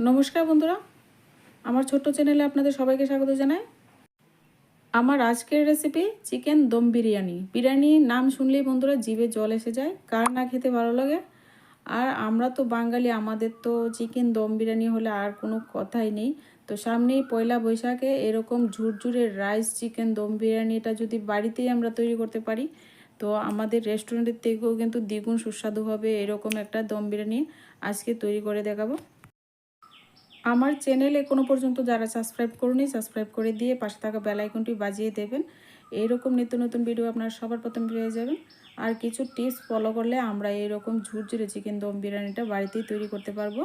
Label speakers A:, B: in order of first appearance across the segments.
A: নমস্কার বন্ধুরা, আমার ছোট্ট চ্যানেলে আপনাদের সবাইকে স্বাগত জানাই। আমার আজকের রেসিপি চিকেন দম বিরিয়ানি। বিরিয়ানির নাম শুনলেই বন্ধুরা জিভে জল এসে যায়, কার না খেতে ভালো লাগে। আর আমরা তো বাঙালি, আমাদের তো চিকেন দম বিরিয়ানি হলে আর কোনো কথাই নেই। তো সামনেই পয়লা বৈশাখে এরকম ঝুরঝুরে রাইস চিকেন দম বিরিয়ানিটা যদি বাড়িতেই আমরা তৈরি করতে পারি, তো আমাদের রেস্টুরেন্টের থেকেও কিন্তু দ্বিগুণ সুস্বাদু হবে। এরকম একটা দম বিরিয়ানি আজকে তৈরি করে দেখাবো। আমার চ্যানেলে এখনো পর্যন্ত যারা সাবস্ক্রাইব করুনি, সাবস্ক্রাইব করে দিয়ে পাশে থাকা বেল আইকনটি বাজিয়ে দেবেন। এইরকম নিত্য নতুন ভিডিও আপনারা সবার প্রথম পেয়ে যাবেন। আর কিছু টিপস ফলো করলে আমরা এইরকম ঝুরঝুরে চিকেন দম বিরিয়ানিটা বাড়িতেই তৈরি করতে পারবো।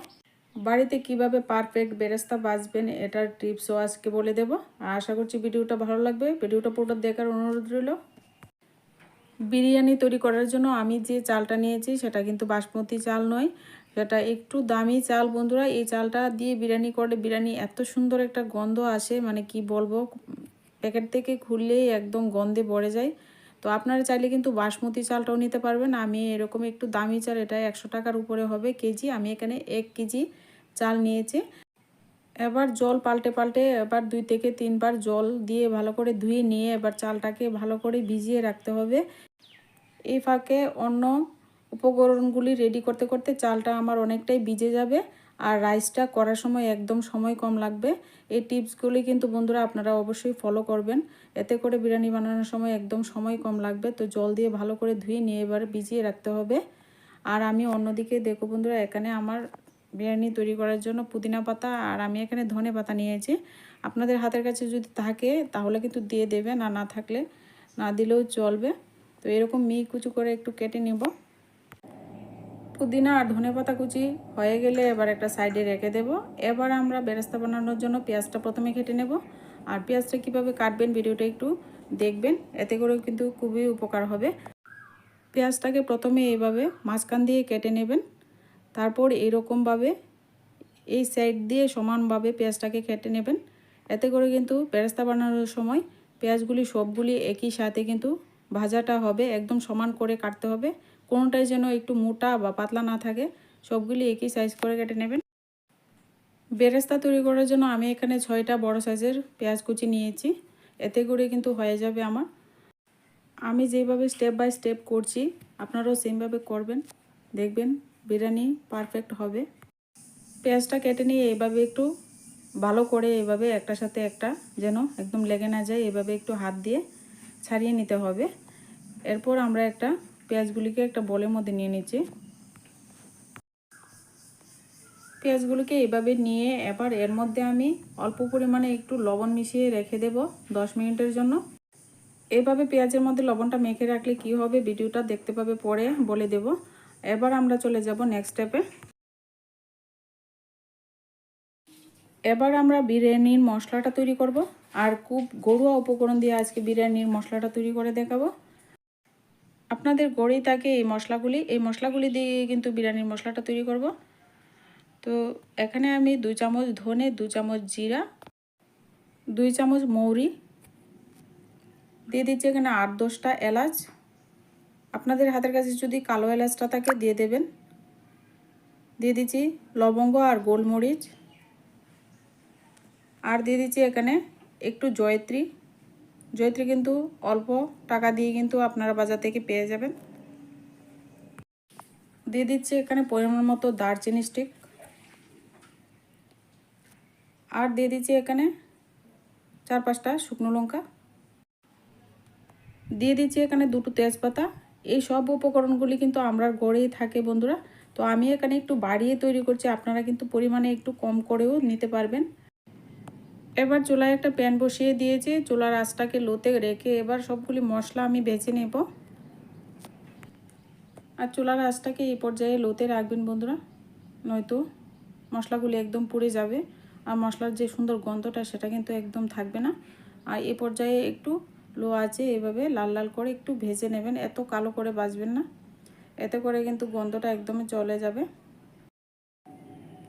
A: বাড়িতে কিভাবে পারফেক্ট বেরেস্তা বাজবেন এটার টিপসও আজকে বলে দেব। আশা করছি ভিডিওটা ভালো লাগবে। ভিডিওটা পুরোটা দেখার অনুরোধ রইল। বিরিয়ানি তৈরি করার জন্য আমি যে চালটা নিয়েছি সেটা কিন্তু বাসমতি চাল নয়, সেটা একটু দামি চাল বন্ধুরা। এই চালটা দিয়ে বিরিয়ানি করলে বিরিয়ানি এত সুন্দর একটা গন্ধ আসে, মানে কি বলবো, প্যাকেট থেকে খুললেই একদম গন্ধে ভরে যায়। তো আপনারা চাইলে কিন্তু বাসমতি চালটাও নিতে পারবেন। আমি এরকম একটু দামি চাল, এটা 100 টাকার উপরে হবে কেজি। আমি এখানে 1 কেজি চাল নিয়েছি। এবার জল পাল্টে পাল্টে এবার 2 থেকে 3 বার জল দিয়ে ভালো করে ধুয়ে নিয়ে এবার চালটাকে ভালো করে ভিজিয়ে রাখতে হবে। এই ফাঁকে অন্য উপকরণগুলি রেডি করতে করতে চালটা আমার অনেকটাই ভিজে যাবে। আর রাইসটা করার সময় একদম সময় কম লাগবে। এই টিপসগুলি কিন্তু বন্ধুরা আপনারা অবশ্যই ফলো করবেন, এতে করে বিরিয়ানি বানানোর সময় একদম সময় কম লাগবে। তো জল দিয়ে ভালো করে ধুয়ে নিয়ে এবার ভিজিয়ে রাখতে হবে। আর আমি অন্যদিকে দেখো বন্ধুরা, এখানে আমার বিরিয়ানি তৈরি করার জন্য পুদিনা পাতা আর আমি এখানে ধনে পাতা নিয়েছি। আপনাদের হাতের কাছে যদি থাকে তাহলে কিন্তু দিয়ে দেবেন, আর না থাকলে না দিলেও চলবে। তো এরকম কুচি করে একটু কেটে নেব। পুদিনা আর ধনেপাতা কুচি হয়ে গেলে এবার একটা সাইডে রেখে দেব। এবার আমরা বেরেস্তা বানানোর জন্য পেঁয়াজটা প্রথমে কেটে নেব। আর পেঁয়াজটা কিভাবে কাটবেন ভিডিওটা একটু দেখবেন, এতে করেও কিন্তু খুবই উপকার হবে। পেঁয়াজটাকে প্রথমে এইভাবে মাঝখান দিয়ে কেটে নেবেন, তারপর এরকমভাবে এই সাইড দিয়ে সমানভাবে পেঁয়াজটাকে কেটে নেবেন। এতে করে কিন্তু বেরেস্তা বানানোর সময় পেঁয়াজগুলি সবগুলি একই সাথে কিন্তু ভাজাটা হবে, একদম সমান করে কাটতে হবে। কোনোটাই যেন একটু মোটা বা পাতলা না থাকে, সবগুলি একই সাইজ করে কেটে নেবেন। বেরেস্তা তৈরি করার জন্য আমি এখানে 6টা বড় সাইজের পেঁয়াজ কুচি নিয়েছি, এতে করে কিন্তু হয়ে যাবে আমার। আমি যেভাবে স্টেপ বাই স্টেপ করছি আপনারাও সেমভাবে করবেন, দেখবেন বিরিয়ানি পারফেক্ট হবে। পেঁয়াজটা কেটে নিয়ে এইভাবে একটু ভালো করে এইভাবে একটার সাথে একটা যেন একদম লেগে না যায়, এভাবে একটু হাত দিয়ে ছাড়িয়ে নিতে হবে। এরপর আমরা একটা পেঁয়াজগুলিকে একটা বোলের মধ্যে নিয়ে নিচ্ছি। পেঁয়াজগুলিকে এইভাবে নিয়ে এবার এর মধ্যে আমি অল্প পরিমাণে একটু লবণ মিশিয়ে রেখে দেব 10 মিনিটের জন্য। এভাবে পেঁয়াজের মধ্যে লবণটা মেখে রাখলে কি হবে ভিডিওটা দেখতে পাবে, পরে বলে দেব। এবার আমরা চলে যাব নেক্সট স্টেপে। এবার আমরা বিরিয়ানির মশলাটা তৈরি করব। আর খুব ঘরোয়া উপকরণ দিয়ে আজকে বিরিয়ানির মশলাটা তৈরি করে দেখাবো। আপনাদের ঘরেই থাকে এই মশলাগুলি দিয়ে কিন্তু বিরিয়ানির মশলাটা তৈরি করব। তো এখানে আমি 2 চামচ ধনে, 2 চামচ জিরা, 2 চামচ মৌরি দিয়ে দিচ্ছি। এখানে 8-10টা এলাচ, আপনাদের হাতের কাছে যদি কালো এলাচটা থাকে দিয়ে দেবেন। দিয়ে দিচ্ছি লবঙ্গ আর গোলমরিচ, আর দিয়ে দিচ্ছি এখানে একটু জয়ত্রী। জয়ত্রী কিন্তু অল্প টাকা দিয়ে কিন্তু আপনারা বাজার থেকে পেয়ে যাবেন। দিয়ে দিচ্ছি এখানে পরিমাণ মতো দারচিনি স্টিক, আর দিয়ে দিচ্ছি এখানে 4-5টা শুকনো লঙ্কা, দিয়ে দিচ্ছি এখানে 2টো তেজপাতা। এই সব উপকরণগুলি কিন্তু আমরা ঘরেই থাকে বন্ধুরা। তো আমি এখানে একটু বাড়িয়ে তৈরি করছি, আপনারা কিন্তু পরিমাণে একটু কম করেও নিতে পারবেন। এবার চুলায় একটা প্যান বসিয়ে দিয়েছি, চুলার আঁচটাকে লোতে রেখে এবার সবগুলি মশলা আমি ভেজে নেব। আর চুলার আঁচটাকে এই পর্যায়ে লোতে রাখবেন বন্ধুরা, নয়তো মশলাগুলি একদম পুড়ে যাবে আর মশলার যে সুন্দর গন্ধটা সেটা কিন্তু একদম থাকবে না। আর এই পর্যায়ে একটু লো আছে এভাবে লাল লাল করে একটু ভেজে নেবেন, এত কালো করে ভাজবেন না, এতে করে কিন্তু গন্ধটা একদমই চলে যাবে।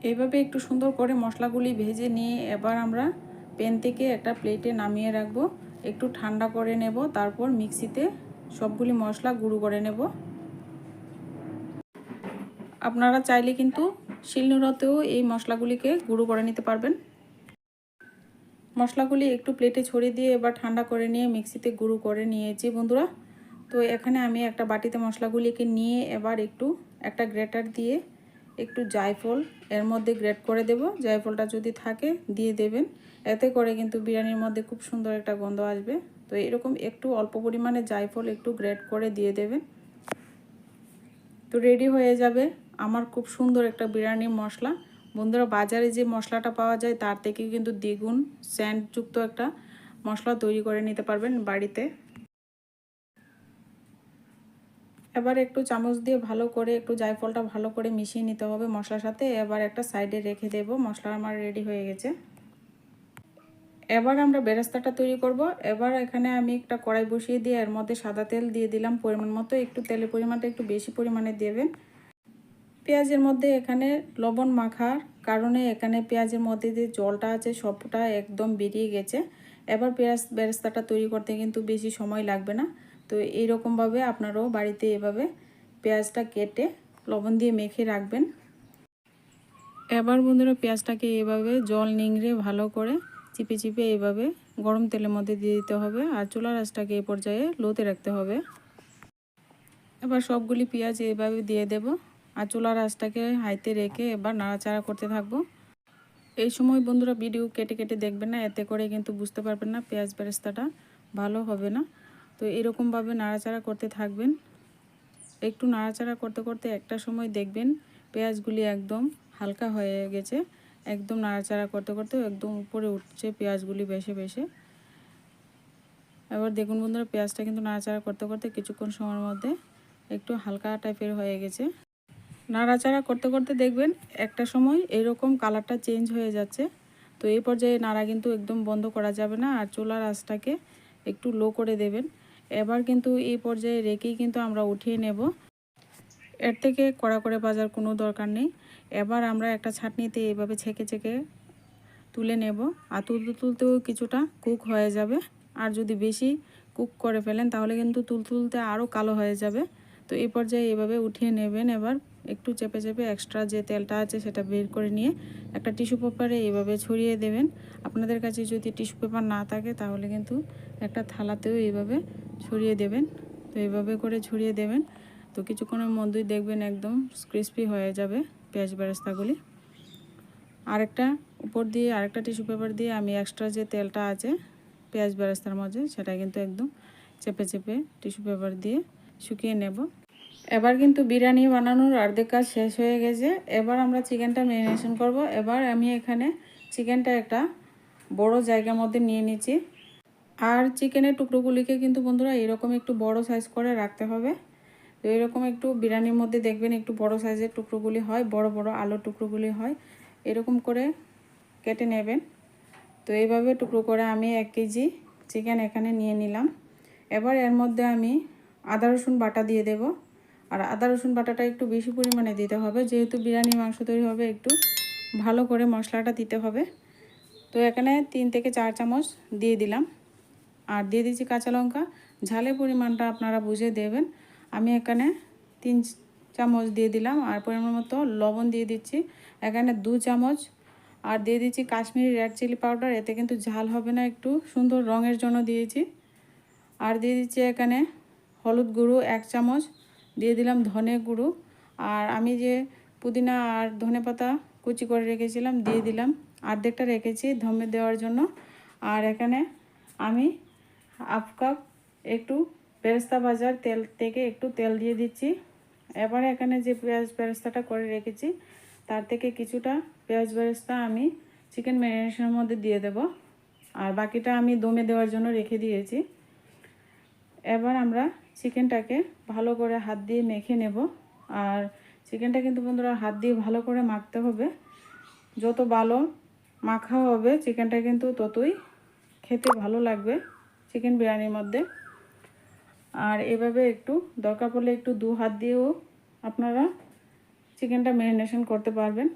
A: এইভাবে একটু সুন্দর করে মশলাগুলি ভেজে নিয়ে এবার আমরা প্যান থেকে একটা প্লেটে নামিয়ে রাখবো, একটু ঠান্ডা করে নেব, তারপর মিক্সিতে সবগুলি মশলা গুঁড়ো করে নেব। আপনারা চাইলে কিন্তু শিলনোড়াতেও এই মশলাগুলিকে গুঁড়ো করে নিতে পারবেন। মশলাগুলি একটু প্লেটে ছড়িয়ে দিয়ে এবার ঠান্ডা করে নিয়ে মিক্সিতে গুঁড়ো করে নিয়েছি বন্ধুরা। তো এখানে আমি একটা বাটিতে মশলাগুলিকে নিয়ে এবার একটা গ্রেটার দিয়ে একটু জায়ফল এর মধ্যে গ্রেট করে দেব। জায়ফলটা যদি থাকে দিয়ে দেবেন, এতে করে কিন্তু বিরিয়ানির মধ্যে খুব সুন্দর একটা গন্ধ আসবে। তো এরকম একটু অল্প পরিমাণে জায়ফল একটু গ্রেট করে দিয়ে দেবেন। তো রেডি হয়ে যাবে আমার খুব সুন্দর একটা বিরিয়ানির মশলা। বন্ধুরা, বাজারে যে মশলাটা পাওয়া যায় তার থেকে কিন্তু দ্বিগুণ সেন্টযুক্ত একটা মশলা তৈরি করে নিতে পারবেন বাড়িতে। এবার একটু চামচ দিয়ে ভালো করে একটু জায়ফলটা ভালো করে মিশিয়ে নিতে হবে মশলার সাথে। এবার একটা সাইডে রেখে দেব। মশলা আমার রেডি হয়ে গেছে। এবার আমরা বেরেস্তাটা তৈরি করব। এবার এখানে আমি একটা কড়াই বসিয়ে দিয়ে এর মধ্যে সাদা তেল দিয়ে দিলাম পরিমাণ মতো। একটু তেলের পরিমাণটা একটু বেশি পরিমাণে দেবেন। পেঁয়াজের মধ্যে এখানে লবণ মাখার কারণে এখানে পেঁয়াজের মধ্যে যে জলটা আছে সবটা একদম বেরিয়ে গেছে। এবার পেঁয়াজ বেরেস্তাটা তৈরি করতে কিন্তু বেশি সময় লাগবে না। তো এইরকমভাবে আপনারাও বাড়িতে এভাবে পেঁয়াজটা কেটে লবণ দিয়ে মেখে রাখবেন। এবার বন্ধুরা, পেঁয়াজটাকে এভাবে জল নিংড়ে ভালো করে চিপে চিপে এভাবে গরম তেলের মধ্যে দিয়ে দিতে হবে। আর চুলার আঁচটাকে এই পর্যায়ে লোতে রাখতে হবে। এবার সবগুলি পেঁয়াজ এভাবে দিয়ে দেব আর চুলার আঁচটাকে হাইতে রেখে এবার নাড়াচাড়া করতে থাকবো। এই সময় বন্ধুরা ভিডিও কেটে কেটে দেখবেন না, এতে করে কিন্তু বুঝতে পারবেন না পেঁয়াজ বেরেস্তাটা ভালো হবে না। তো এরকমভাবে নাড়াচাড়া করতে থাকবেন। একটু নাড়াচাড়া করতে করতে একটা সময় দেখবেন পেঁয়াজগুলি একদম হালকা হয়ে গেছে। একদম নাড়াচাড়া করতে করতে একদম উপরে উঠছে পেঁয়াজগুলি বেশি বেশি। এবার দেখুন বন্ধুরা, পেঁয়াজটা কিন্তু নাড়াচাড়া করতে করতে কিছুক্ষণ সময়ের মধ্যে একটু হালকা টাইপের হয়ে গেছে। নাড়াচাড়া করতে করতে দেখবেন একটা সময় এরকম কালারটা চেঞ্জ হয়ে যাচ্ছে। তো এই পর্যায়ে নাড়া কিন্তু একদম বন্ধ করা যাবে না, আর চুলার আঁচটাকে একটু লো করে দেবেন। এবার কিন্তু এই পর্যায়ে রেখেই কিন্তু আমরা উঠিয়ে নেব। এর থেকে কড়া করে ভাজার কোনো দরকার নেই। এবার আমরা একটা ছাঁকনিতে এইভাবে ছেঁকে ছেঁকে তুলে নেব। আর তুলতে তুলতেও কিছুটা কুক হয়ে যাবে। আর যদি বেশি কুক করে ফেলেন তাহলে কিন্তু তুলতে আরও কালো হয়ে যাবে। তো এই পর্যায়ে এভাবে উঠিয়ে নেবেন। এবার একটু চেপে চেপে এক্সট্রা যে তেলটা আছে সেটা বের করে নিয়ে একটা টিস্যু পেপারে এইভাবে ছড়িয়ে দেবেন। আপনাদের কাছে যদি টিস্যু পেপার না থাকে তাহলে কিন্তু একটা থালাতেও এইভাবে ছড়িয়ে দেবেন। তো এইভাবে করে ছড়িয়ে দেবেন। তো কিছুক্ষণের মধ্যেই দেখবেন একদম ক্রিস্পি হয়ে যাবে পেঁয়াজ বেরেস্তাগুলি। আরেকটা উপর দিয়ে আরেকটা টিস্যু পেপার দিয়ে আমি এক্সট্রা যে তেলটা আছে পেঁয়াজ বেরেস্তার মাঝে সেটা কিন্তু একদম চেপে চেপে টিস্যু পেপার দিয়ে শুকিয়ে নেব। এবার কিন্তু বিরিয়ানি বানানোর অর্ধেক কাজ শেষ হয়ে গেছে। এবার আমরা চিকেনটা ম্যারিনেশন করব। এবার আমি এখানে চিকেনটা একটা বড় জায়গার মধ্যে নিয়ে নিচ্ছি। আর চিকেনের টুকরোগুলিকে কিন্তু বন্ধুরা এরকম একটু বড় সাইজ করে রাখতে হবে। তো এরকম একটু বিরিয়ানির মধ্যে দেখবেন একটু বড় সাইজের টুকরোগুলি হয়, বড় বড় আলুর টুকরোগুলি হয়, এরকম করে কেটে নেবেন। তো এইভাবে টুকরো করে আমি 1 কেজি চিকেন এখানে নিয়ে নিলাম। এবার এর মধ্যে আমি আদা রসুন বাটা দিয়ে দেব। আর আদা রসুন বাটাটা একটু বেশি পরিমাণে দিতে হবে, যেহেতু বিরিয়ানি মাংস তৈরি হবে একটু ভালো করে মশলাটা দিতে হবে। তো এখানে 3 থেকে 4 চামচ দিয়ে দিলাম। আর দিয়ে দিচ্ছি কাঁচা লঙ্কা। ঝালের পরিমাণটা আপনারা বুঝে দেবেন। আমি এখানে 3 চামচ দিয়ে দিলাম। আর পরিমাণ মতো লবণ দিয়ে দিচ্ছি এখানে 2 চামচ। আর দিয়ে দিচ্ছি কাশ্মীরি রেড চিলি পাউডার, এতে কিন্তু ঝাল হবে না, একটু সুন্দর রঙের জন্য দিয়েছি। আর দিয়ে দিচ্ছি এখানে হলুদ গুঁড়ো 1 চামচ, দিয়ে দিলাম ধনে গুঁড়ো। আর আমি যে পুদিনা আর ধনে পাতা কুচি করে রেখেছিলাম দিয়ে দিলাম, অর্ধেকটা রেখেছি দমে দেওয়ার জন্য। আর এখানে আমি 1/2 কাপ একটু বেরেস্তা ভাজার তেল থেকে একটু তেল দিয়ে দিচ্ছি। এবারে এখানে যে পেঁয়াজ বেরেস্তাটা করে রেখেছি তার থেকে কিছুটা পেঁয়াজ বেরেস্তা আমি চিকেন ম্যারিনেশনের মধ্যে দিয়ে দেব। আর বাকিটা আমি দমে দেওয়ার জন্য রেখে দিয়েছি। এবার আমরা চিকেনটাকে ভালো করে হাত দিয়ে মেখে নেব। আর চিকেনটা কিন্তু বন্ধুরা হাত দিয়ে ভালো করে মাখতে হবে। যত ভালো মাখা হবে চিকেনটা কিন্তু ততই খেতে ভালো লাগবে চিকেন বিরিয়ানির মধ্যে। আর এভাবে একটু দরকার পড়লে একটু 2 হাত দিয়েও আপনারা চিকেনটা ম্যারিনেশন করতে পারবেন।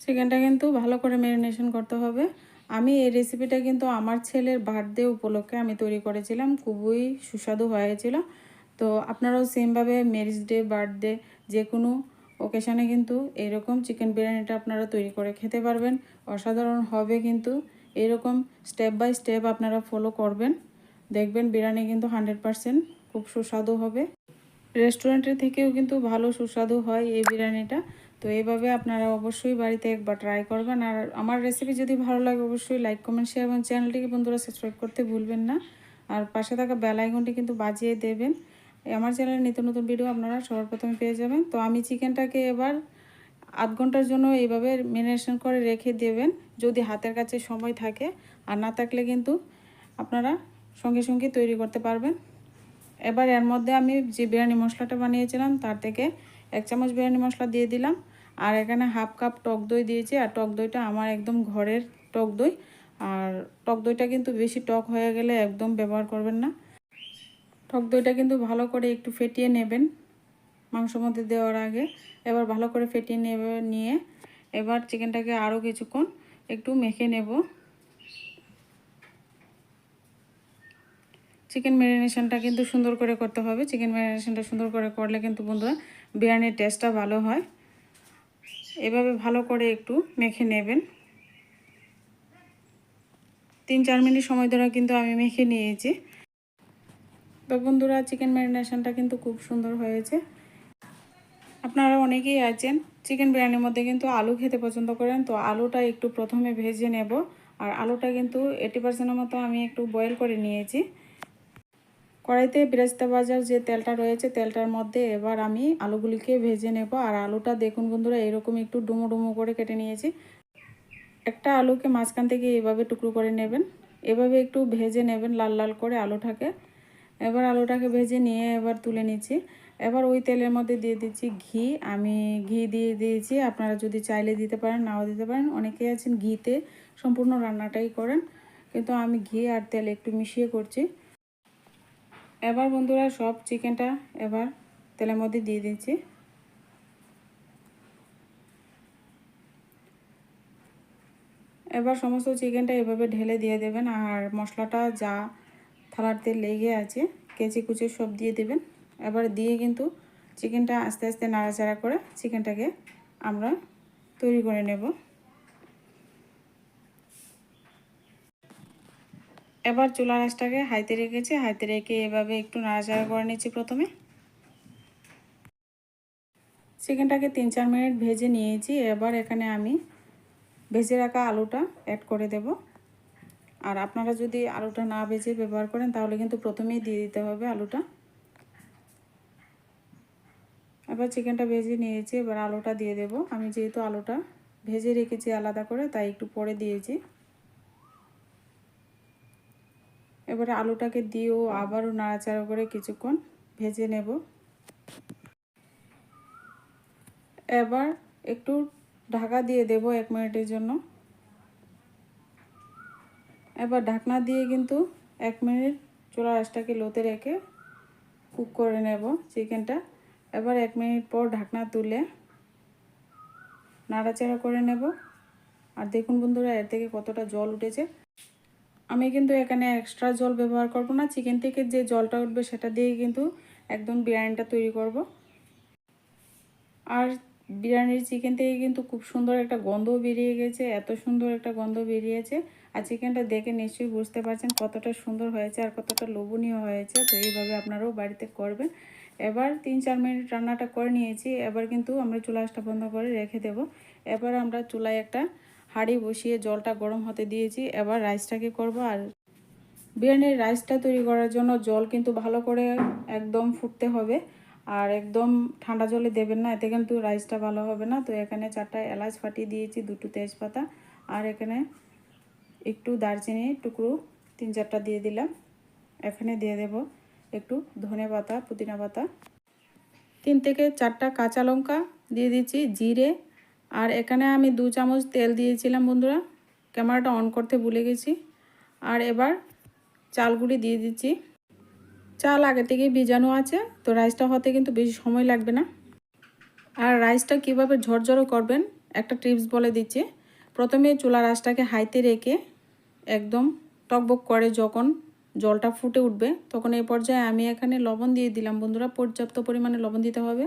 A: চিকেনটা কিন্তু ভালো করে ম্যারিনেশন করতে হবে। আমি এই রেসিপিটা কিন্তু আমার ছেলের বার্থডে উপলক্ষে আমি তৈরি করেছিলাম, খুবই সুস্বাদু হয়েছিল। তো আপনারাও সেমভাবে ম্যারেজ ডে, বার্থডে যে কোনো ওকেশানে কিন্তু এরকম চিকেন বিরিয়ানিটা আপনারা তৈরি করে খেতে পারবেন। অসাধারণ হবে কিন্তু। এরকম স্টেপ বাই স্টেপ আপনারা ফলো করবেন, দেখবেন বিরিয়ানি কিন্তু 100% খুব সুস্বাদু হবে। রেস্টুরেন্টের থেকেও কিন্তু ভালো সুস্বাদু হয় এই বিরিয়ানিটা। তো এইভাবে আপনারা অবশ্যই বাড়িতে একবার ট্রাই করবেন। আর আমার রেসিপি যদি ভালো লাগে অবশ্যই লাইক, কমেন্ট, শেয়ার এবং চ্যানেলটিকে বন্ধুরা সাবস্ক্রাইব করতে ভুলবেন না। আর পাশে থাকা বেল আইকনটি কিন্তু বাজিয়ে দেবেন। আমার চ্যানেলে নিত্য নতুন ভিডিও আপনারা সবার প্রথমে পেয়ে যাবেন। তো আমি চিকেনটাকে এবার আধ ঘন্টার জন্য এইভাবে ম্যারিনেশন করে রেখে দেবেন, যদি হাতের কাছে সময় থাকে। আর না থাকলে কিন্তু আপনারা সঙ্গে সঙ্গে তৈরি করতে পারবেন। এবার এর মধ্যে আমি যে বিরিয়ানি মশলাটা বানিয়েছিলাম তার থেকে 1 চামচ বিরিয়ানি মশলা দিয়ে দিলাম। আর এখানে হাফ কাপ টক দই দিয়েছি। আর টক দইটা আমার একদম ঘরের টক দই। আর টক দইটা কিন্তু বেশি টক হয়ে গেলে একদম ব্যবহার করবেন না। টক দইটা কিন্তু ভালো করে একটু ফেটিয়ে নেবেন মাংসর মধ্যে দেওয়ার আগে। এবার ভালো করে ফেটিয়ে নিয়ে এবার চিকেনটাকে আরও কিছুক্ষণ একটু মেখে নেব। চিকেন ম্যারিনেশনটা কিন্তু সুন্দর করে করতে হবে। চিকেন ম্যারিনেশনটা সুন্দর করে করলে কিন্তু বন্ধুরা বিরিয়ানির টেস্টটা ভালো হয়। এভাবে ভালো করে একটু মেখে নেবেন। 3-4 মিনিট সময় ধরে কিন্তু আমি মেখে নিয়েছি। তো বন্ধুরা চিকেন ম্যারিনেশনটা কিন্তু খুব সুন্দর হয়েছে। আপনারা অনেকেই আছেন চিকেন বিরিয়ানির মধ্যে কিন্তু আলু খেতে পছন্দ করেন। তো আলুটা একটু প্রথমে ভেজে নেব। আর আলুটা কিন্তু 80% মতো আমি একটু বয়েল করে নিয়েছি। কড়াইতে বেরেস্তা ভাজার যে তেলটা রয়েছে তেলটার মধ্যে এবার আমি আলুগুলিকে ভেজে নেব। আর আলুটা দেখুন বন্ধুরা এরকম একটু ডুমো ডুমো করে কেটে নিয়েছি। একটা আলুকে মাঝখান থেকে এভাবে টুকরো করে নেবেন, এভাবে একটু ভেজে নেবেন লাল লাল করে আলুটাকে। এবার আলুটাকে ভেজে নিয়ে এবার তুলে নিচ্ছি। এবার ওই তেলের মধ্যে দিয়ে দিচ্ছি ঘি। আমি ঘি দিয়ে দিয়েছি, আপনারা যদি চাইলে দিতে পারেন, নাও দিতে পারেন। অনেকেই আছেন ঘিতে সম্পূর্ণ রান্নাটাই করেন, কিন্তু আমি ঘি আর তেল একটু মিশিয়ে করছি। এবার বন্ধুরা সব চিকেনটা এবার তেলের মধ্যে দিয়ে দিচ্ছি। এবার সমস্ত চিকেনটা এভাবে ঢেলে দিয়ে দেবেন। আর মশলাটা যা থালাতে লেগে আছে কেচি কুচি সব দিয়ে দেবেন। এবার দিয়ে কিন্তু চিকেনটা আস্তে আস্তে নাড়াচাড়া করে চিকেনটাকে আমরা তৈরি করে নেব। এবার চুলা আঁচটাকে হাইতে রেখেছি, হাইতে রেখে এভাবে একটু নাড়াচাড়া করে নিচ্ছি। প্রথমে চিকেনটাকে 3-4 মিনিট ভেজে নিয়েছি। এবার এখানে আমি ভেজে রাখা আলুটা অ্যাড করে দেব। আর আপনারা যদি আলুটা না ভেজে ব্যবহার করেন তাহলে কিন্তু প্রথমেই দিয়ে দিতে হবে আলুটা। এবার চিকেনটা ভেজে নিয়েছি, এবার আলুটা দিয়ে দেব। আমি যেহেতু আলুটা ভেজে রেখেছি আলাদা করে তাই একটু পরে দিয়েছি। এবারে আলুটাকে দিয়েও আবারও নাড়াচাড়া করে কিছুক্ষণ ভেজে নেব। এবার একটু ঢাকা দিয়ে দেব 1 মিনিটের জন্য। এবার ঢাকনা দিয়ে কিন্তু 1 মিনিট চুলার আঁচটাকে লোতে রেখে কুক করে নেব চিকেনটা। এবার 1 মিনিট পর ঢাকনা তুলে নাড়াচাড়া করে নেব। আর দেখুন বন্ধুরা এর থেকে কতটা জল উঠেছে। আমি কিন্তু এখানে এক্সট্রা জল ব্যবহার করব না, চিকেন থেকে যে জলটা উঠবে সেটা দিয়ে কিন্তু একদম বিরিয়ানিটা তৈরি করব। আর বিরিয়ানির চিকেন থেকে কিন্তু খুব সুন্দর একটা গন্ধ বেরিয়ে গেছে, এত সুন্দর একটা গন্ধ বেরিয়েছে। আর চিকেনটা দেখে নিশ্চয়ই বুঝতে পারছেন কতটা সুন্দর হয়েছে আর কতটা লোভনীয় হয়েছে। তো এইভাবে আপনারাও বাড়িতে করবেন। এবার 3-4 মিনিট রান্নাটা করে নিয়েছি। এবার কিন্তু আমরা চুলা আঁচটা বন্ধ করে রেখে দেব। এবার আমরা চুলায় একটা হাঁড়ি বসিয়ে জলটা গরম হতে দিয়েছি। এবার রাইসটাকে করব। আর বিরিয়ানির রাইসটা তৈরি করার জন্য জল কিন্তু ভালো করে একদম ফুটতে হবে। আর একদম ঠান্ডা জলে দেবেন না, এতে কিন্তু রাইসটা ভালো হবে না। তো এখানে 4টা এলাচ ফাটিয়ে দিয়েছি, 2টো তেজপাতা, আর এখানে একটু দারচিনি টুকরো 3-4টা দিয়ে দিলাম। এখানে দিয়ে দেব একটু ধনে পাতা, পুদিনা পাতা, 3 থেকে 4টা কাঁচা লঙ্কা দিয়ে দিচ্ছি, জিরে। আর এখানে আমি 2 চামচ তেল দিয়েছিলাম বন্ধুরা, ক্যামেরাটা অন করতে ভুলে গেছি। আর এবার চালগুলি দিয়ে দিচ্ছি। চাল আগে থেকেই ভিজানো আছে, তো রাইসটা হতে কিন্তু বেশি সময় লাগবে না। আর রাইসটা কীভাবে ঝরঝরো করবেন একটা টিপস বলে দিচ্ছি। প্রথমে চুলার আঁচটাকে হাইতে রেখে একদম টকবক করে যখন জলটা ফুটে উঠবে তখন এই পর্যায়ে আমি এখানে লবণ দিয়ে দিলাম বন্ধুরা। পর্যাপ্ত পরিমাণে লবণ দিতে হবে।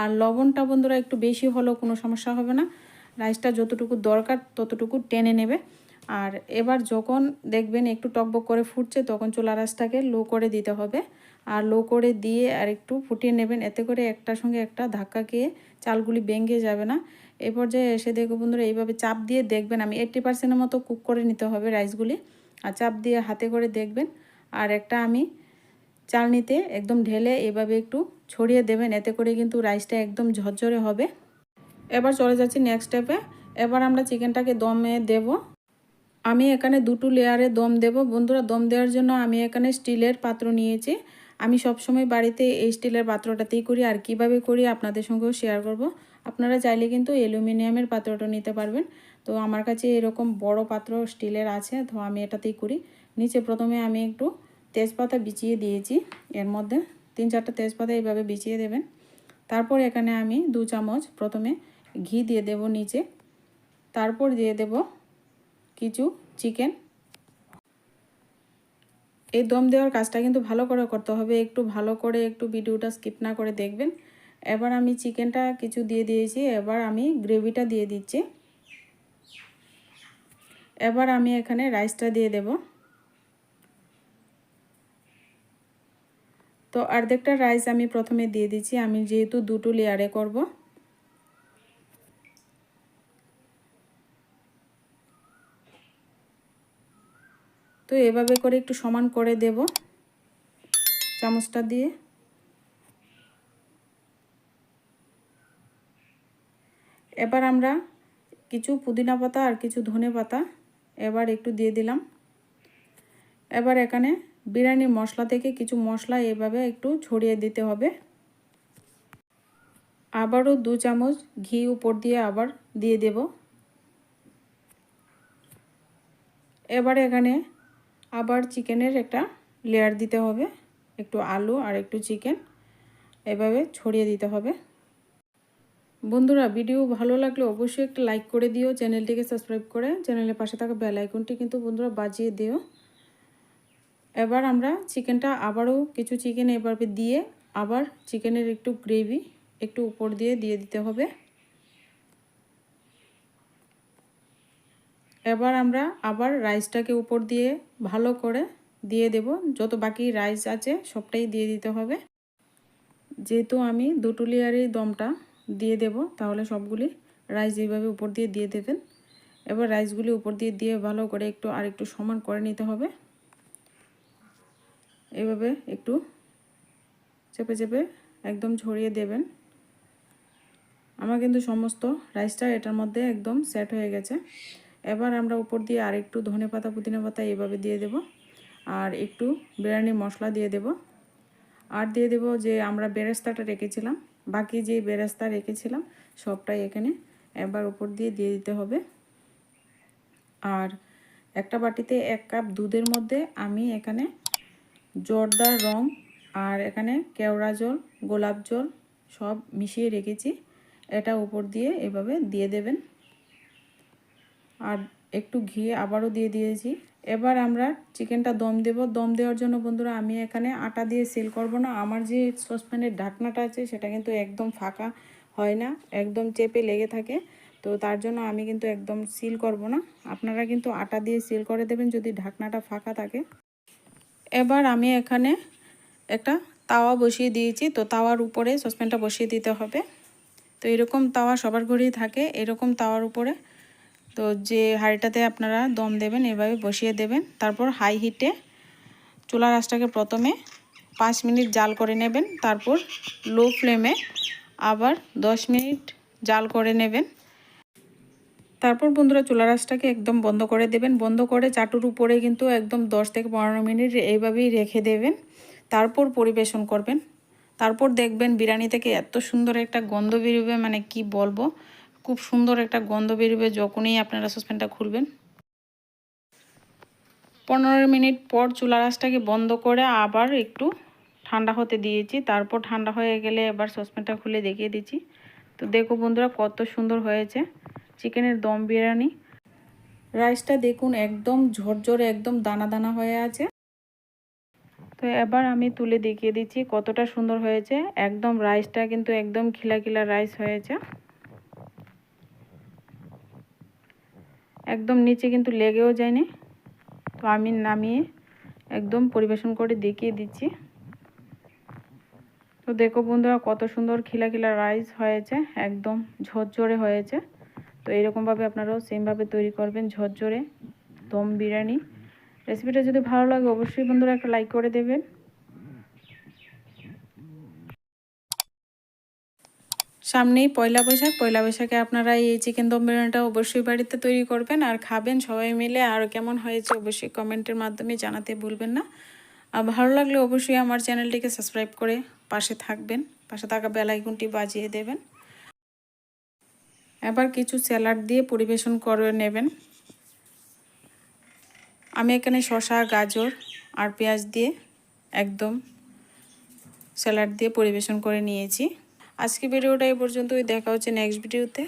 A: আর লবণটা বন্ধুরা একটু বেশি হলেও কোনো সমস্যা হবে না, রাইসটা যতটুকু দরকার ততটুকু টেনে নেবে। আর এবার যখন দেখবেন একটু টকবক করে ফুটছে তখন চুলা রাসটাকে লো করে দিতে হবে। আর লো করে দিয়ে আর একটু ফুটিয়ে নেবেন, এতে করে একটার সঙ্গে একটা ধাক্কা খেয়ে চালগুলি ভেঙে যাবে না। এই পর্যায়ে এসে দেখো বন্ধুরা, এইভাবে চাপ দিয়ে দেখবেন, আমি 80% মতো কুক করে নিতে হবে রাইসগুলি। আর চাপ দিয়ে হাতে করে দেখবেন। আর একটা আমি চালনিতে একদম ঢেলে এভাবে একটু ছড়িয়ে দেবেন, এতে করে কিন্তু রাইসটা একদম ঝরঝরে হবে। এবার চলে যাচ্ছি নেক্সট স্টেপে। এবার আমরা চিকেনটাকে দমে দেব। আমি এখানে দুটো লেয়ারে দম দেব বন্ধুরা। দম দেওয়ার জন্য আমি এখানে স্টিলের পাত্র নিয়েছি। আমি সবসময় বাড়িতে এই স্টিলের পাত্রটাতেই করি, আর কিভাবে করি আপনাদের সঙ্গেও শেয়ার করব। আপনারা চাইলে কিন্তু অ্যালুমিনিয়ামের পাত্রটা নিতে পারবেন। তো আমার কাছে এরকম বড় পাত্র স্টিলের আছে, তো আমি এটাতেই করি। নিচে প্রথমে আমি একটু তেজপাতা বিছিয়ে দিয়েছি, এর মধ্যে 3-4টা তেজপাতা এইভাবে বিছিয়ে দেবেন। তারপর এখানে আমি 2 চামচ প্রথমে ঘি দিয়ে দেব নিচে। তারপর দিয়ে দেব কিছু চিকেন। এই দম দেওয়ার কাজটা কিন্তু ভালো করে করতে হবে, একটু ভালো করে একটু ভিডিওটা স্কিপ না করে দেখবেন। এবার আমি চিকেনটা কিছু দিয়ে দিয়েছি, এবার আমি গ্রেভিটা দিয়ে দিচ্ছি। এবার আমি এখানে রাইসটা দিয়ে দেব। তো অর্ধেকটা রাইস আমি প্রথমে দিয়ে দিচ্ছি, আমি যেহেতু দুটো লেয়ারে করব। তো এভাবে করে একটু সমান করে দেব চামচটা দিয়ে। এবার আমরা কিছু পুদিনা পাতা আর কিছু ধনে পাতা এবার একটু দিয়ে দিলাম। এবার এখানে বিরিয়ানি মশলা থেকে কিছু মশলা এভাবে একটু ছড়িয়ে দিতে হবে। আবারও 2 চামচ ঘি উপর দিয়ে আবার দিয়ে দেব। এবার এখানে আবার চিকেনের একটা লেয়ার দিতে হবে, একটু আলু আর একটু চিকেন এভাবে ছড়িয়ে দিতে হবে। বন্ধুরা, ভিডিও ভালো লাগলে অবশ্যই একটা লাইক করে দিও, চ্যানেলটিকে সাবস্ক্রাইব করে চ্যানেলের পাশে থাকা বেল আইকনটি কিন্তু বন্ধুরা বাজিয়ে দিও। এবার আমরা চিকেনটা আবারও কিছু চিকেন এভাবে দিয়ে আবার চিকেনের একটু গ্রেভি একটু উপর দিয়ে দিতে হবে। এবার আমরা আবার রাইসটাকে উপর দিয়ে ভালো করে দিয়ে দেব, যত বাকি রাইস আছে সবটাই দিয়ে দিতে হবে। যেহেতু আমি দুটো লেয়ারের দমটা দিয়ে দেব, তাহলে সবগুলি রাইস এইভাবে উপর দিয়ে দেবেন। এবার রাইসগুলি উপর দিয়ে ভালো করে একটু সমান করে নিতে হবে। এভাবে একটু চেপে চেপে একদম ছড়িয়ে দেবেন। আমার কিন্তু সমস্ত রাইসটা এটার মধ্যে একদম সেট হয়ে গেছে। এবার আমরা উপর দিয়ে আর একটু ধনেপাতা পুদিনা পাতা এইভাবে দিয়ে দেব, আর একটু বিরিয়ানি মশলা দিয়ে দেব, আর দিয়ে দেব যে আমরা বেরেস্তাটা রেখেছিলাম, বাকি যে বেরেস্তা রেখেছিলাম সবটাই এখানে এবার উপর দিয়ে দিতে হবে। আর একটা বাটিতে 1 কাপ দুধের মধ্যে আমি এখানে জর্দার রং আর এখানে কেওড়া জল গোলাপ জল সব মিশিয়ে রেখেছি, এটা উপর দিয়ে এভাবে দিয়ে দেবেন। আর একটু ঘি আবারও দিয়ে দিয়েছি। এবার আমরা চিকেনটা দম দেব। দম দেওয়ার জন্য বন্ধুরা আমি এখানে আটা দিয়ে সিল করব না, আমার যে সসপ্যানের ঢাকনাটা আছে সেটা কিন্তু একদম ফাঁকা হয় না, একদম চেপে লেগে থাকে। তো তার জন্য আমি কিন্তু একদম সিল করব না, আপনারা কিন্তু আটা দিয়ে সিল করে দেবেন যদি ঢাকনাটা ফাঁকা থাকে। এবার আমি এখানে একটা তাওয়া বসিয়ে দিয়েছি, তো তাওয়ার উপরে সসপ্যানটা বসিয়ে দিতে হবে। তো এরকম তাওয়া সবার ঘরেই থাকে, এরকম তাওয়ার উপরে তো যে হাঁড়িটাতে আপনারা দম দেবেন এভাবে বসিয়ে দেবেন। তারপর হাই হিটে চুলার আঁচটাকে প্রথমে 5 মিনিট জাল করে নেবেন, তারপর লো ফ্লেমে আবার 10 মিনিট জাল করে নেবেন। তারপর বন্ধুরা চুলার আঁচটাকে একদম বন্ধ করে দেবেন। বন্ধ করে চাটুর উপরে কিন্তু একদম 10 থেকে 15 মিনিট এইভাবেই রেখে দেবেন, তারপর পরিবেশন করবেন। তারপর দেখবেন বিরিয়ানি থেকে এত সুন্দর একটা গন্ধ বেরোবে, মানে কি বলবো, খুব সুন্দর একটা গন্ধ বেরোবে যখনই আপনারা সসপ্যানটা খুলবেন। 15 মিনিট পর চুলার আঁচটাকে বন্ধ করে আবার একটু ঠান্ডা হতে দিয়েছি, তারপর ঠান্ডা হয়ে গেলে এবার সসপ্যানটা খুলে দেখিয়ে দিচ্ছি। তো দেখো বন্ধুরা কত সুন্দর হয়েছে চিকেনের দম বিরিয়ানি। রাইসটা দেখুন একদম ঝরঝরে একদম দানা দানা হয়ে আছে। তো এবার আমি তুলে দেখিয়ে দিচ্ছি কতটা সুন্দর হয়েছে। একদম রাইসটা কিন্তু একদম খিলা খিলা রাইস হয়েছে, একদম নিচে কিন্তু লেগেও যায়নি। তো আমি নামিয়ে একদম পরিবেশন করে দেখিয়ে দিচ্ছি। তো দেখো বন্ধুরা কত সুন্দর খিলা খিলা রাইস হয়েছে, একদম ঝরঝরে হয়েছে। তো এরকমভাবে আপনারাও সেমভাবে তৈরি করবেন ঝরঝরে দম বিরিয়ানি। রেসিপিটা যদি ভালো লাগে অবশ্যই বন্ধুরা একটা লাইক করে দেবেন। সামনেই পয়লা বৈশাখ, পয়লা বৈশাখে আপনারা এই চিকেন দম বিরিয়ানিটা অবশ্যই বাড়িতে তৈরি করবেন আর খাবেন সবাই মিলে। আর কেমন হয়েছে অবশ্যই কমেন্টের মাধ্যমে জানাতে ভুলবেন না। আর ভালো লাগলে অবশ্যই আমার চ্যানেলটিকে সাবস্ক্রাইব করে পাশে থাকবেন, পাশে থাকা বেল আইকনটি বাজিয়ে দেবেন। এবার কিছু স্যালাড দিয়ে পরিবেশন করে নেবেন। আমি এখানে শসা, গাজর আর পেঁয়াজ দিয়ে একদম স্যালাড দিয়ে পরিবেশন করে নিয়েছি। আজকে ভিডিওটা এই পর্যন্তই, দেখা হচ্ছে নেক্সট ভিডিওতে।